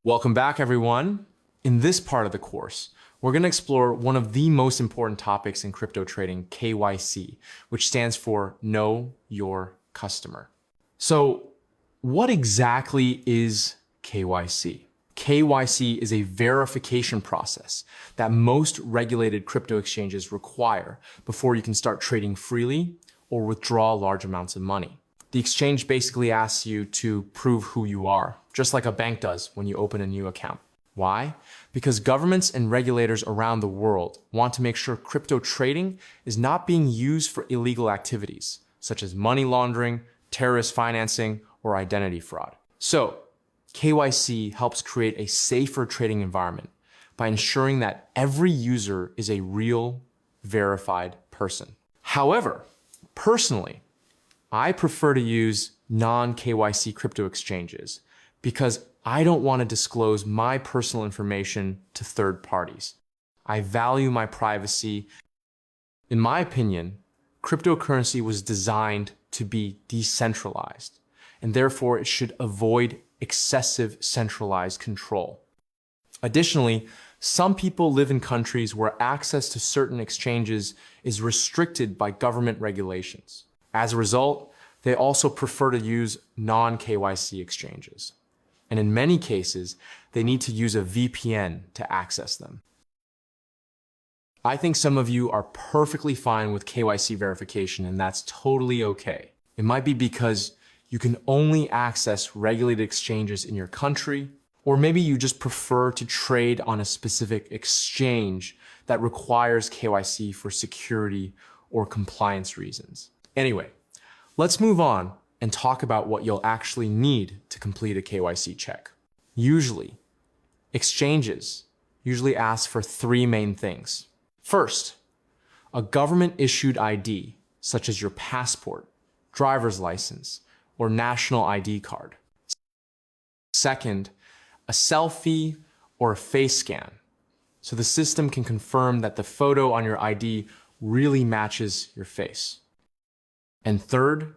Welcome back, everyone. In this part of the course, we're going to explore one of the most important topics in crypto trading, KYC, which stands for Know Your Customer. So, what exactly is KYC? KYC is a verification process that most regulated crypto exchanges require before you can start trading freely or withdraw large amounts of money. The exchange basically asks you to prove who you are, just like a bank does when you open a new account. Why? Because governments and regulators around the world want to make sure crypto trading is not being used for illegal activities, such as money laundering, terrorist financing, or identity fraud. So, KYC helps create a safer trading environment by ensuring that every user is a real, verified person. However, personally, I prefer to use non-KYC crypto exchanges because I don't want to disclose my personal information to third parties. I value my privacy. In my opinion, cryptocurrency was designed to be decentralized, and therefore it should avoid excessive centralized control. Additionally, some people live in countries where access to certain exchanges is restricted by government regulations. As a result, they also prefer to use non-KYC exchanges. And in many cases, they need to use a VPN to access them. I think some of you are perfectly fine with KYC verification, and that's totally okay. It might be because you can only access regulated exchanges in your country, or maybe you just prefer to trade on a specific exchange that requires KYC for security or compliance reasons. Anyway, let's move on and talk about what you'll actually need to complete a KYC check. Usually, exchanges ask for three main things. First, a government-issued ID, such as your passport, driver's license, or national ID card. Second, a selfie or a face scan, so the system can confirm that the photo on your ID really matches your face. And third,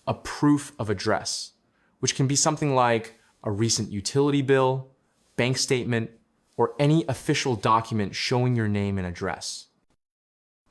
a proof of address, which can be something like a recent utility bill, bank statement, or any official document showing your name and address.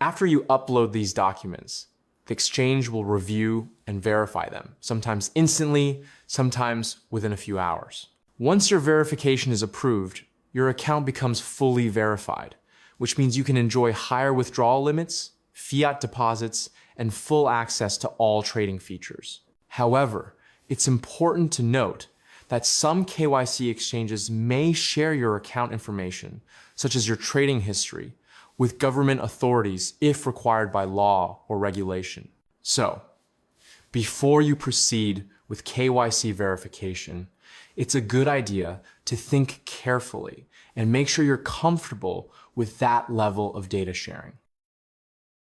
After you upload these documents, the exchange will review and verify them, sometimes instantly, sometimes within a few hours. Once your verification is approved, your account becomes fully verified, which means you can enjoy higher withdrawal limits, fiat deposits, and full access to all trading features. However, it's important to note that some KYC exchanges may share your account information, such as your trading history, with government authorities if required by law or regulation. So, before you proceed with KYC verification, it's a good idea to think carefully and make sure you're comfortable with that level of data sharing.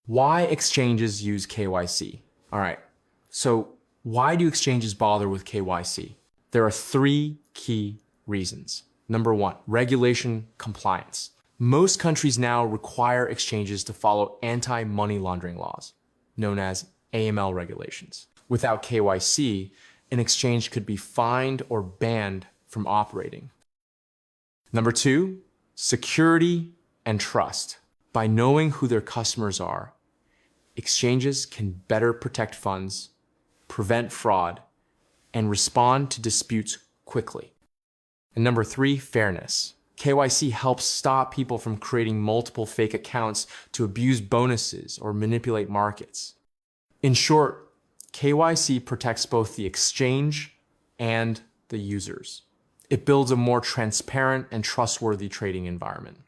Why exchanges use KYC? All right, so why do exchanges bother with KYC? There are three key reasons. Number one, regulation compliance. Most countries now require exchanges to follow anti-money laundering laws, known as AML regulations. Without KYC, an exchange could be fined or banned from operating. Number two, security and trust. By knowing who their customers are, exchanges can better protect funds, prevent fraud, and respond to disputes quickly. And number three, fairness. KYC helps stop people from creating multiple fake accounts to abuse bonuses or manipulate markets. In short, KYC protects both the exchange and the users. It builds a more transparent and trustworthy trading environment.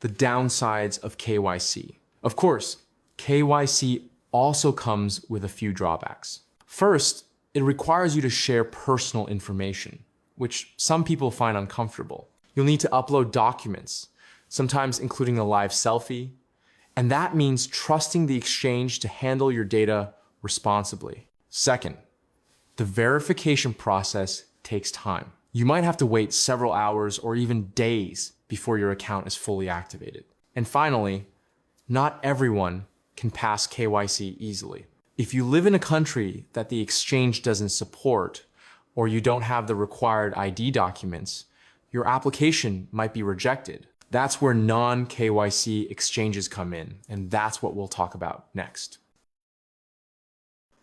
The downsides of KYC. Of course, KYC also comes with a few drawbacks. First, it requires you to share personal information, which some people find uncomfortable. You'll need to upload documents, sometimes including a live selfie, and that means trusting the exchange to handle your data responsibly. Second, the verification process takes time. You might have to wait several hours or even days before your account is fully activated. And finally, not everyone can pass KYC easily. If you live in a country that the exchange doesn't support, or you don't have the required ID documents, your application might be rejected. That's where non-KYC exchanges come in, and that's what we'll talk about next.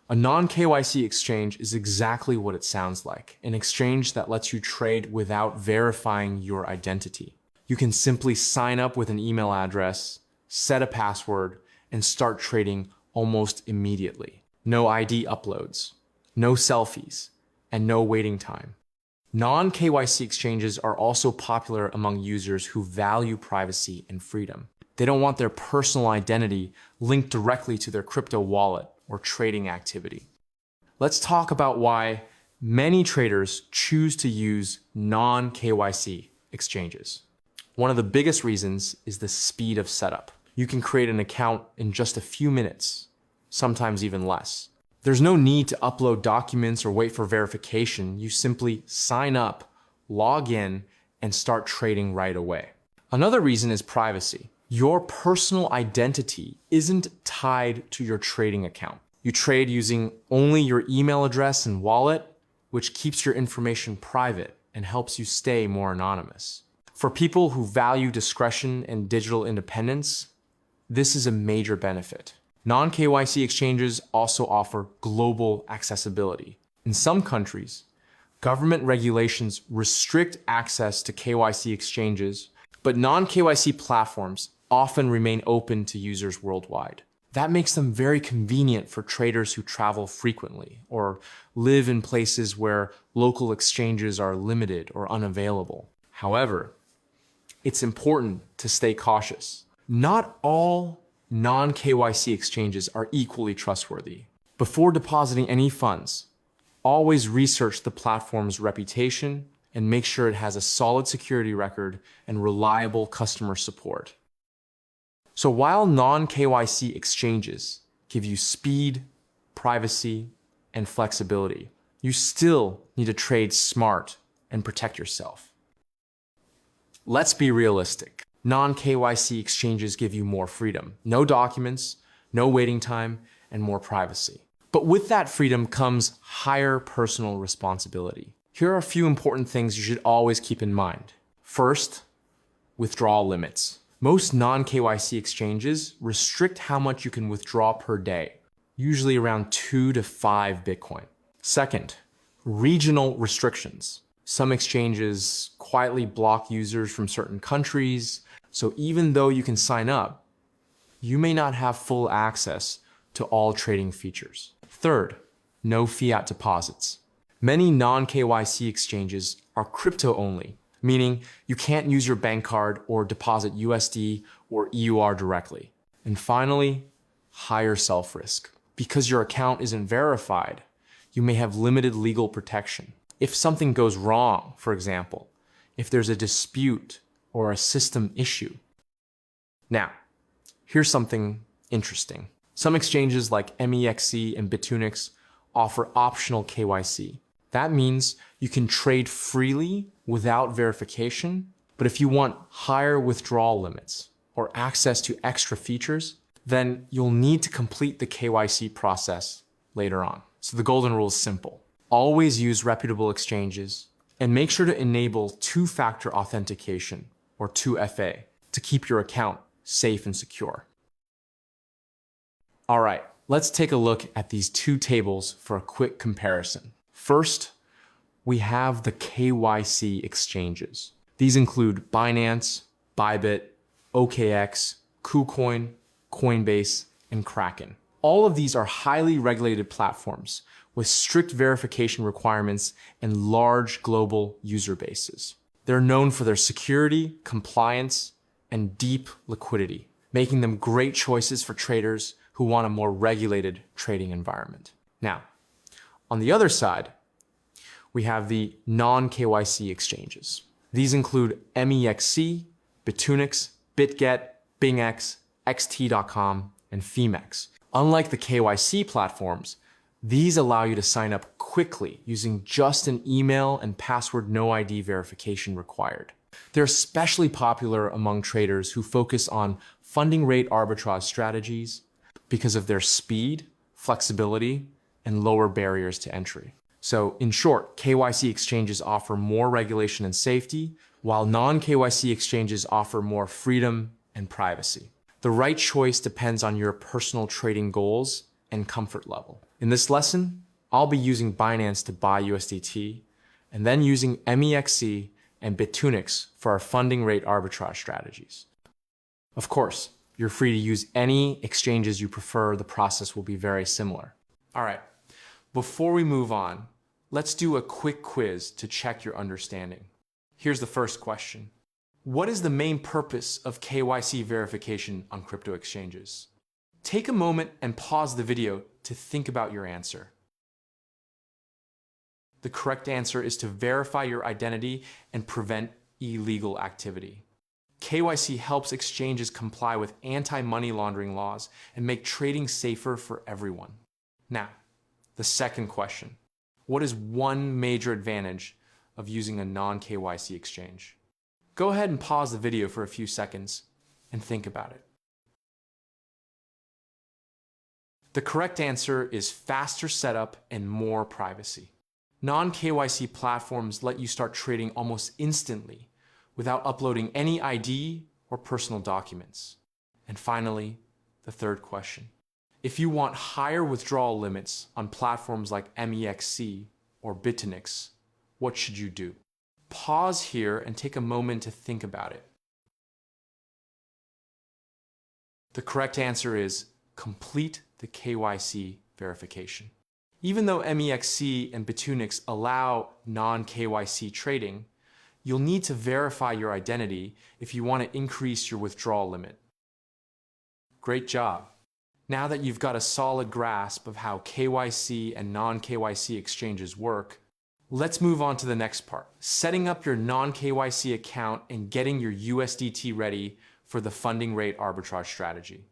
A non-KYC exchange is exactly what it sounds like, an exchange that lets you trade without verifying your identity. You can simply sign up with an email address, set a password, and start trading almost immediately. No ID uploads, no selfies, and no waiting time. Non-KYC exchanges are also popular among users who value privacy and freedom. They don't want their personal identity linked directly to their crypto wallet or trading activity. Let's talk about why many traders choose to use non-KYC exchanges. One of the biggest reasons is the speed of setup. You can create an account in just a few minutes, sometimes even less. There's no need to upload documents or wait for verification. You simply sign up, log in, and start trading right away. Another reason is privacy. Your personal identity isn't tied to your trading account. You trade using only your email address and wallet, which keeps your information private and helps you stay more anonymous. For people who value discretion and digital independence, this is a major benefit. Non-KYC exchanges also offer global accessibility. In some countries, government regulations restrict access to KYC exchanges, but non-KYC platforms often remain open to users worldwide. That makes them very convenient for traders who travel frequently or live in places where local exchanges are limited or unavailable. However, it's important to stay cautious. Not all non-KYC exchanges are equally trustworthy. Before depositing any funds, always research the platform's reputation and make sure it has a solid security record and reliable customer support. So while non-KYC exchanges give you speed, privacy, and flexibility, you still need to trade smart and protect yourself. Let's be realistic. Non-KYC exchanges give you more freedom. No documents, no waiting time, and more privacy. But with that freedom comes higher personal responsibility. Here are a few important things you should always keep in mind. First, withdrawal limits. Most non-KYC exchanges restrict how much you can withdraw per day, usually around 2 to 5 Bitcoin. Second, regional restrictions. Some exchanges quietly block users from certain countries, so even though you can sign up, you may not have full access to all trading features. Third, no fiat deposits. Many non-KYC exchanges are crypto only, meaning you can't use your bank card or deposit USD or EUR directly. And finally, higher self-risk. Because your account isn't verified, you may have limited legal protection. If something goes wrong, for example, if there's a dispute or a system issue. Now, here's something interesting. Some exchanges like MEXC and Bitunix offer optional KYC. That means you can trade freely without verification, but if you want higher withdrawal limits or access to extra features, then you'll need to complete the KYC process later on. So the golden rule is simple. Always use reputable exchanges and make sure to enable two-factor authentication or 2FA to keep your account safe and secure. All right, let's take a look at these two tables for a quick comparison. First, we have the KYC exchanges. These include Binance, Bybit, OKX, KuCoin, Coinbase, and Kraken. All of these are highly regulated platforms with strict verification requirements and large global user bases. They're known for their security, compliance, and deep liquidity, making them great choices for traders who want a more regulated trading environment. Now, on the other side, we have the non-KYC exchanges. These include MEXC, Bitunix, BitGet, BingX, XT.com, and Femex. Unlike the KYC platforms, these allow you to sign up quickly using just an email and password no ID verification required. They're especially popular among traders who focus on funding rate arbitrage strategies because of their speed, flexibility, and lower barriers to entry. So in short, KYC exchanges offer more regulation and safety, while non-KYC exchanges offer more freedom and privacy. The right choice depends on your personal trading goals and comfort level. In this lesson, I'll be using Binance to buy USDT, and then using MEXC and Bitunix for our funding rate arbitrage strategies. Of course, you're free to use any exchanges you prefer. The process will be very similar. All right, before we move on, let's do a quick quiz to check your understanding. Here's the first question. What is the main purpose of KYC verification on crypto exchanges? Take a moment and pause the video to think about your answer. The correct answer is to verify your identity and prevent illegal activity. KYC helps exchanges comply with anti-money laundering laws and make trading safer for everyone. Now, the second question. What is one major advantage of using a non-KYC exchange? Go ahead and pause the video for a few seconds and think about it. The correct answer is faster setup and more privacy. Non-KYC platforms let you start trading almost instantly without uploading any ID or personal documents. And finally, the third question. If you want higher withdrawal limits on platforms like MEXC or Bitunix, what should you do? Pause here and take a moment to think about it. The correct answer is complete the KYC verification. Even though MEXC and Bitunix allow non-KYC trading, you'll need to verify your identity if you want to increase your withdrawal limit. Great job! Now that you've got a solid grasp of how KYC and non-KYC exchanges work, let's move on to the next part, setting up your non-KYC account and getting your USDT ready for the funding rate arbitrage strategy.